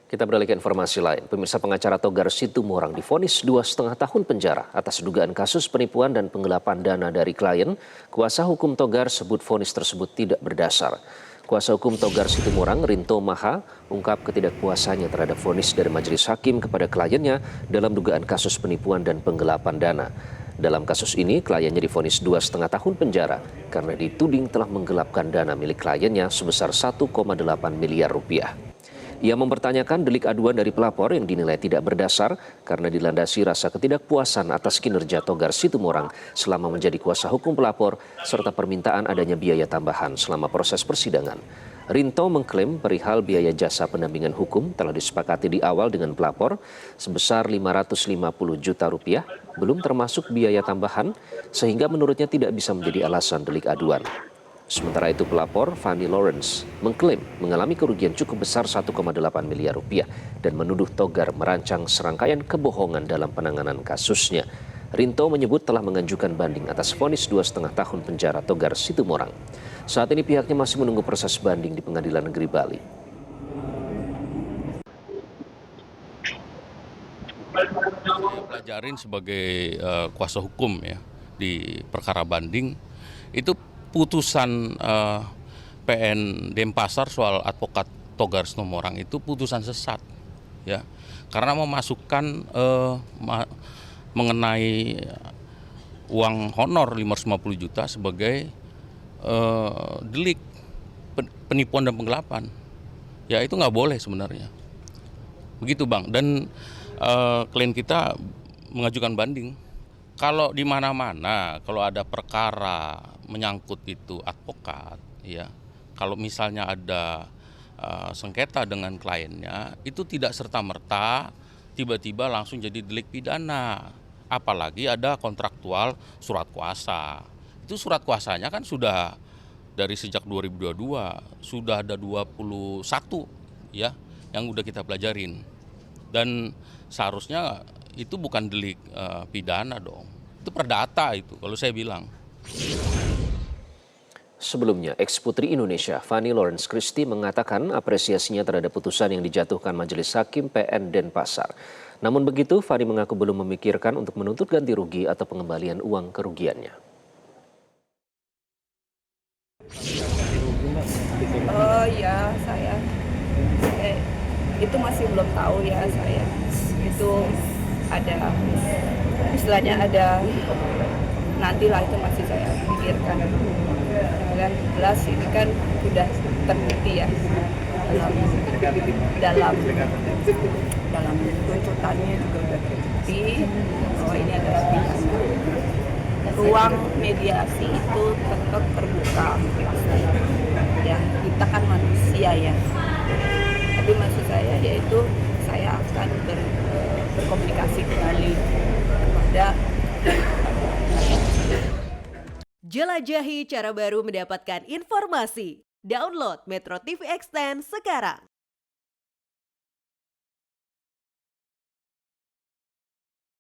Kita beralih ke informasi lain. Pemirsa, pengacara Togar Situmorang divonis 2,5 tahun penjara atas dugaan kasus penipuan dan penggelapan dana dari klien. Kuasa hukum Togar sebut vonis tersebut tidak berdasar. Kuasa hukum Togar Situmorang, Rinto Maha, ungkap ketidakpuasannya terhadap vonis dari majelis hakim kepada kliennya dalam dugaan kasus penipuan dan penggelapan dana. Dalam kasus ini, kliennya divonis 2,5 tahun penjara karena dituding telah menggelapkan dana milik kliennya sebesar 1,8 miliar rupiah. Ia mempertanyakan delik aduan dari pelapor yang dinilai tidak berdasar karena dilandasi rasa ketidakpuasan atas kinerja Togar Situmorang selama menjadi kuasa hukum pelapor serta permintaan adanya biaya tambahan selama proses persidangan. Rinto mengklaim perihal biaya jasa pendampingan hukum telah disepakati di awal dengan pelapor sebesar 550 juta rupiah, belum termasuk biaya tambahan, sehingga menurutnya tidak bisa menjadi alasan delik aduan. Sementara itu pelapor Fanny Lawrence mengklaim mengalami kerugian cukup besar 1,8 miliar rupiah dan menuduh Togar merancang serangkaian kebohongan dalam penanganan kasusnya. Rinto menyebut telah mengajukan banding atas vonis 2,5 tahun penjara Togar Situmorang. Saat ini pihaknya masih menunggu proses banding di Pengadilan Negeri Bali. Pelajarin sebagai kuasa hukum ya di perkara banding itu putusan PN Denpasar soal advokat Togar Situmorang itu putusan sesat ya, karena memasukkan mengenai uang honor 550 juta sebagai delik penipuan dan penggelapan. Ya itu nggak boleh sebenarnya. Begitu Bang, dan klien kita mengajukan banding. Kalau di mana-mana, kalau ada perkara menyangkut itu advokat, ya, kalau misalnya ada sengketa dengan kliennya, itu tidak serta-merta tiba-tiba langsung jadi delik pidana. Apalagi ada kontraktual surat kuasa. Itu surat kuasanya kan sudah dari sejak 2022, sudah ada 21 ya yang udah kita pelajarin. Dan seharusnya itu bukan delik pidana dong. Itu perdata itu kalau saya bilang. Sebelumnya, ex-putri Indonesia Fanny Lawrence Christie mengatakan apresiasinya terhadap putusan yang dijatuhkan Majelis Hakim PN Denpasar. Namun begitu, Fanny mengaku belum memikirkan untuk menuntut ganti rugi atau pengembalian uang kerugiannya. Oh ya, saya itu masih belum tahu ya saya. Itu ada istilahnya ada nantilah, itu masih saya pikirkan. Dan jelas ini kan sudah terbukti ya dalam tuntutannya juga sudah terbukti bahwa ini adalah pidana. Ruang mediasi itu tetap terbuka ya, kita kan manusia ya, tapi maksud saya yaitu saya akan berkomunikasi kembali kepada Jelajahi cara baru mendapatkan informasi. Download Metro TV Extend sekarang.